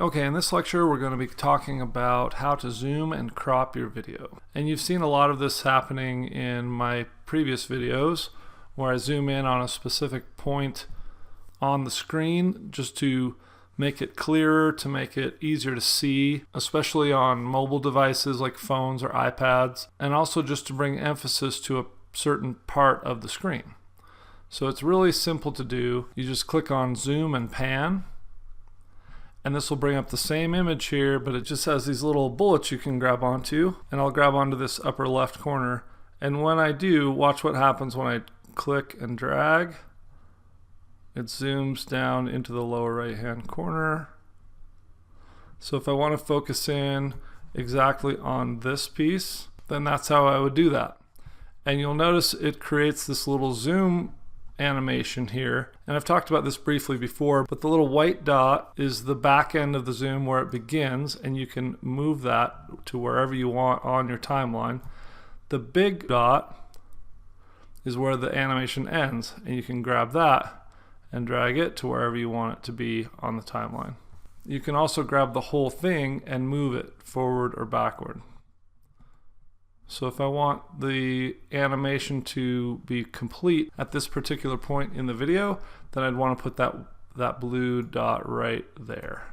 Okay, in this lecture we're going to be talking about how to zoom and crop your video. And you've seen a lot of this happening in my previous videos where I zoom in on a specific point on the screen just to make it clearer, to make it easier to see, especially on mobile devices like phones or iPads, and also just to bring emphasis to a certain part of the screen. So it's really simple to do. You just click on zoom and pan, and this will bring up the same image here, but it just has these little bullets you can grab onto, and I'll grab onto this upper left corner. And when I do, watch what happens when I click and drag. It zooms down into the lower right hand corner. So if I want to focus in exactly on this piece, then that's how I would do that. And you'll notice it creates this little zoom animation here, and I've talked about this briefly before, but the little white dot is the back end of the zoom where it begins, and you can move that to wherever you want on your timeline. The big dot is where the animation ends, and you can grab that and drag it to wherever you want it to be on the timeline. You can also grab the whole thing and move it forward or backward. So if I want the animation to be complete at this particular point in the video, then I'd want to put that blue dot right there.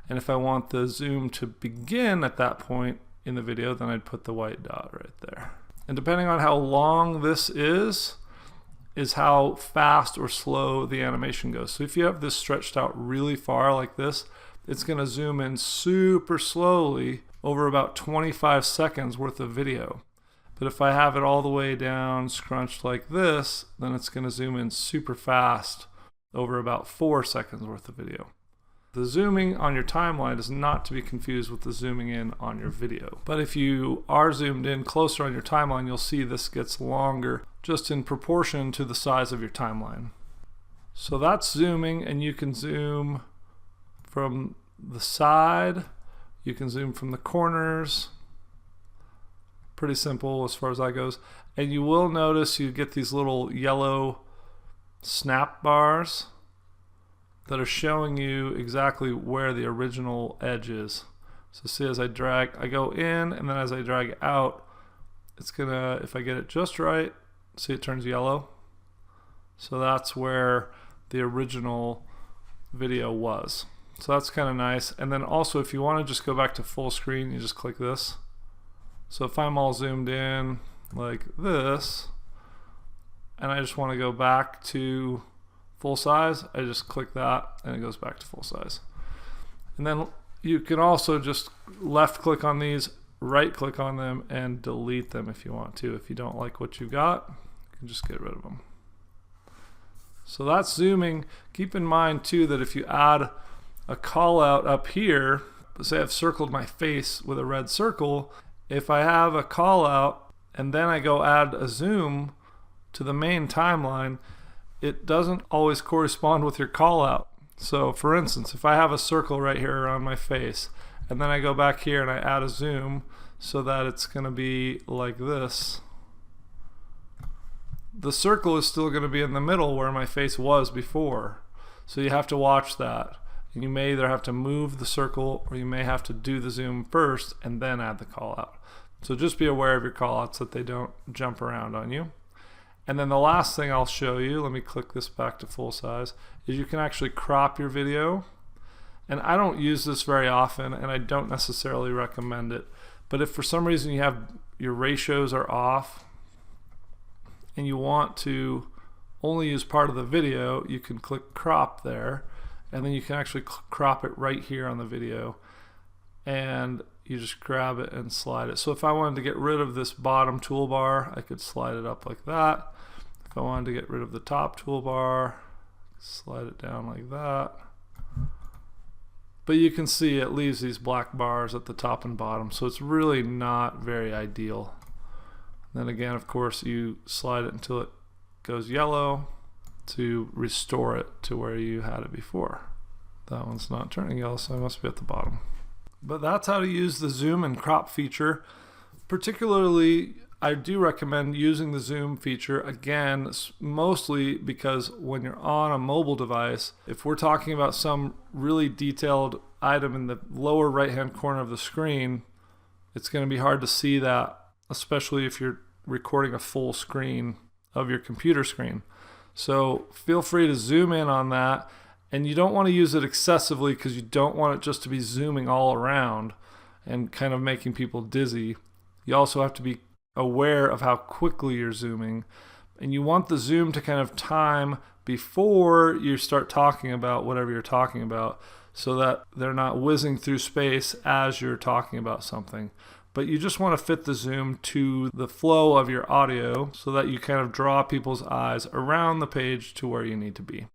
And if I want the zoom to begin at that point in the video, then I'd put the white dot right there. And depending on how long this is how fast or slow the animation goes. So if you have this stretched out really far like this, it's going to zoom in super slowly over about 25 seconds worth of video. But if I have it all the way down scrunched like this, then it's going to zoom in super fast over about 4 seconds worth of video. The zooming on your timeline is not to be confused with the zooming in on your video. But if you are zoomed in closer on your timeline, you'll see this gets longer just in proportion to the size of your timeline. So that's zooming, and you can zoom from the side, you can zoom from the corners. Pretty simple as far as that goes. And you will notice you get these little yellow snap bars that are showing you exactly where the original edge is. So see, as I drag, I go in, and then as I drag out, it's gonna, if I get it just right, see it turns yellow. So that's where the original video was. So that's kind of nice. And then also if you want to just go back to full screen, you just click this. So if I'm all zoomed in like this, and I just want to go back to full size, I just click that and it goes back to full size. And then you can also just left click on these, right click on them, and delete them if you want to. If you don't like what you got, you can just get rid of them. So that's zooming. Keep in mind too that if you add a call out up here, say I've circled my face with a red circle, if I have a call out and then I go add a zoom to the main timeline, it doesn't always correspond with your call out. So for instance, if I have a circle right here around my face, and then I go back here and I add a zoom so that it's going to be like this, the circle is still going to be in the middle where my face was before. So you have to watch that. And you may either have to move the circle, or you may have to do the zoom first and then add the call out. So just be aware of your call outs that they don't jump around on you. And then the last thing I'll show you, let me click this back to full size, is you can actually crop your video. And I don't use this very often, and I don't necessarily recommend it. But if for some reason you have your ratios are off and you want to only use part of the video, you can click crop there. And then you can actually crop it right here on the video, and you just grab it and slide it. So if I wanted to get rid of this bottom toolbar, I could slide it up like that. If I wanted to get rid of the top toolbar, slide it down like that. But you can see it leaves these black bars at the top and bottom, so it's really not very ideal. Then again, of course, you slide it until it goes yellow to restore it to where you had it before. That one's not turning yellow, so I must be at the bottom. But that's how to use the zoom and crop feature. Particularly, I do recommend using the zoom feature, again, mostly because when you're on a mobile device, if we're talking about some really detailed item in the lower right-hand corner of the screen, it's going to be hard to see that, especially if you're recording a full screen of your computer screen. So feel free to zoom in on that, and you don't want to use it excessively because you don't want it just to be zooming all around and kind of making people dizzy. You also have to be aware of how quickly you're zooming, and you want the zoom to kind of time before you start talking about whatever you're talking about, so that they're not whizzing through space as you're talking about something. But you just want to fit the zoom to the flow of your audio so that you kind of draw people's eyes around the page to where you need to be.